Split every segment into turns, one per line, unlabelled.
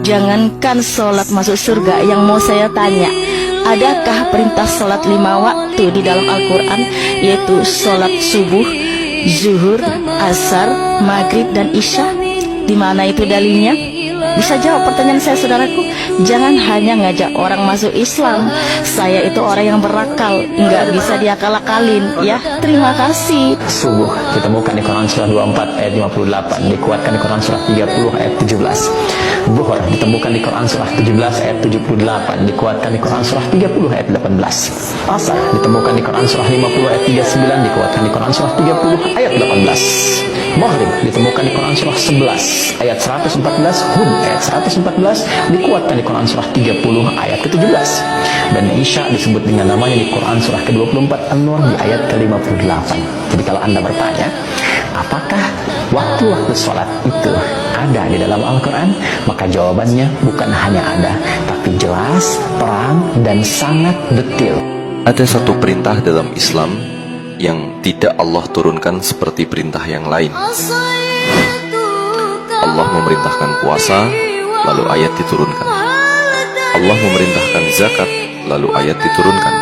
Jangankan sholat masuk surga, yang mau saya tanya, adakah perintah sholat 5 waktu di dalam Al-Quran, yaitu sholat subuh, zuhur, asar, maghrib, dan isya? Di mana itu dalilnya? Bisa jawab pertanyaan saya, saudaraku? Jangan hanya ngajak orang masuk Islam. Saya itu orang yang berakal, nggak bisa diakal-akalin, ya. Terima kasih.
Subuh ditemukan di Quran surah 24 ayat 58, dikuatkan di Quran surah 30 ayat 17. Zuhur ditemukan di Quran surah 17 ayat 78, dikuatkan di Quran surah 30 ayat 18. Asar ditemukan di Quran surah 50 ayat 39, dikuatkan di Quran surah 30 ayat 18. Maghrib ditemukan di Quran surah 11 ayat 114, Hud ayat 114, dikuatkan di Quran surah 30 ayat ke-17. Dan Isya disebut dengan namanya di Quran surah ke-24 An-Nur di ayat ke-58. Jadi kalau Anda bertanya, apakah waktu-waktu sholat itu ada di dalam Al-Quran? Maka jawabannya bukan hanya ada, tapi jelas, terang, dan sangat detail.
Ada satu perintah dalam Islam yang tidak Allah turunkan seperti perintah yang lain. Allah memerintahkan puasa, lalu ayat diturunkan. Allah memerintahkan zakat, lalu ayat diturunkan.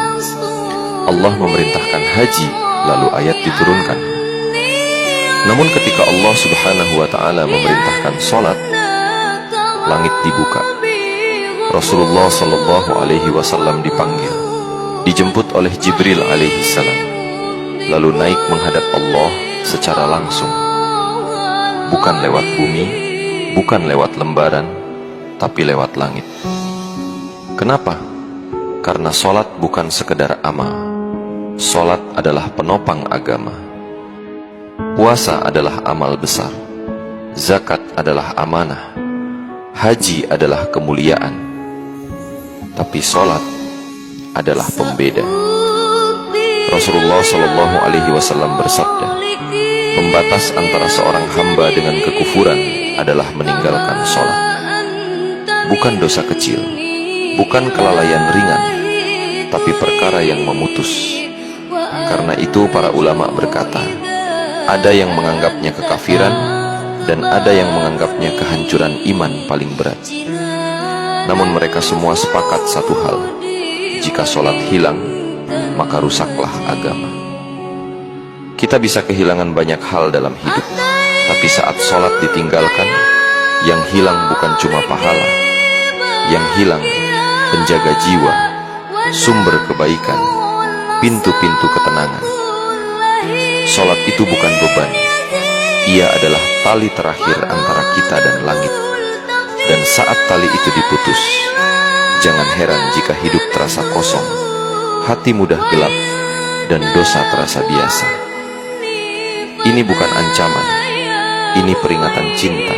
Allah memerintahkan haji, lalu ayat diturunkan. Namun ketika Allah subhanahu wa ta'ala memerintahkan sholat, langit dibuka. Rasulullah sallallahu alaihi wasallam dipanggil, dijemput oleh Jibril alaihi salam, lalu naik menghadap Allah secara langsung. Bukan lewat bumi, bukan lewat lembaran, tapi lewat langit. Kenapa? Karena sholat bukan sekedar amal. Sholat adalah penopang agama. Puasa adalah amal besar. Zakat adalah amanah. Haji adalah kemuliaan. Tapi sholat adalah pembeda. Rasulullah Shallallahu Alaihi Wasallam bersabda, pembatas antara seorang hamba dengan kekufuran adalah meninggalkan sholat. Bukan dosa kecil, bukan kelalaian ringan, tapi perkara yang memutus. Karena itu para ulama berkata, ada yang menganggapnya kekafiran dan ada yang menganggapnya kehancuran iman paling berat. Namun mereka semua sepakat satu hal, jika sholat hilang, maka rusaklah agama. Kita bisa kehilangan banyak hal dalam hidup, tapi saat sholat ditinggalkan, yang hilang bukan cuma pahala, yang hilang penjaga jiwa, sumber kebaikan, pintu-pintu ketenangan. Sholat itu bukan beban, ia adalah tali terakhir antara kita dan langit. Dan saat tali itu diputus, jangan heran jika hidup terasa kosong, hati mudah gelap, dan dosa terasa biasa. Ini bukan ancaman, ini peringatan cinta.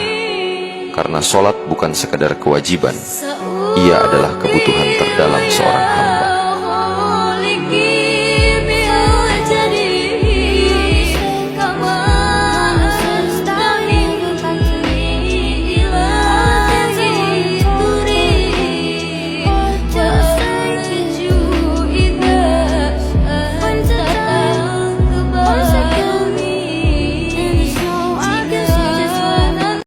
Karena sholat bukan sekadar kewajiban, ia adalah kebutuhan terdalam seorang hamba.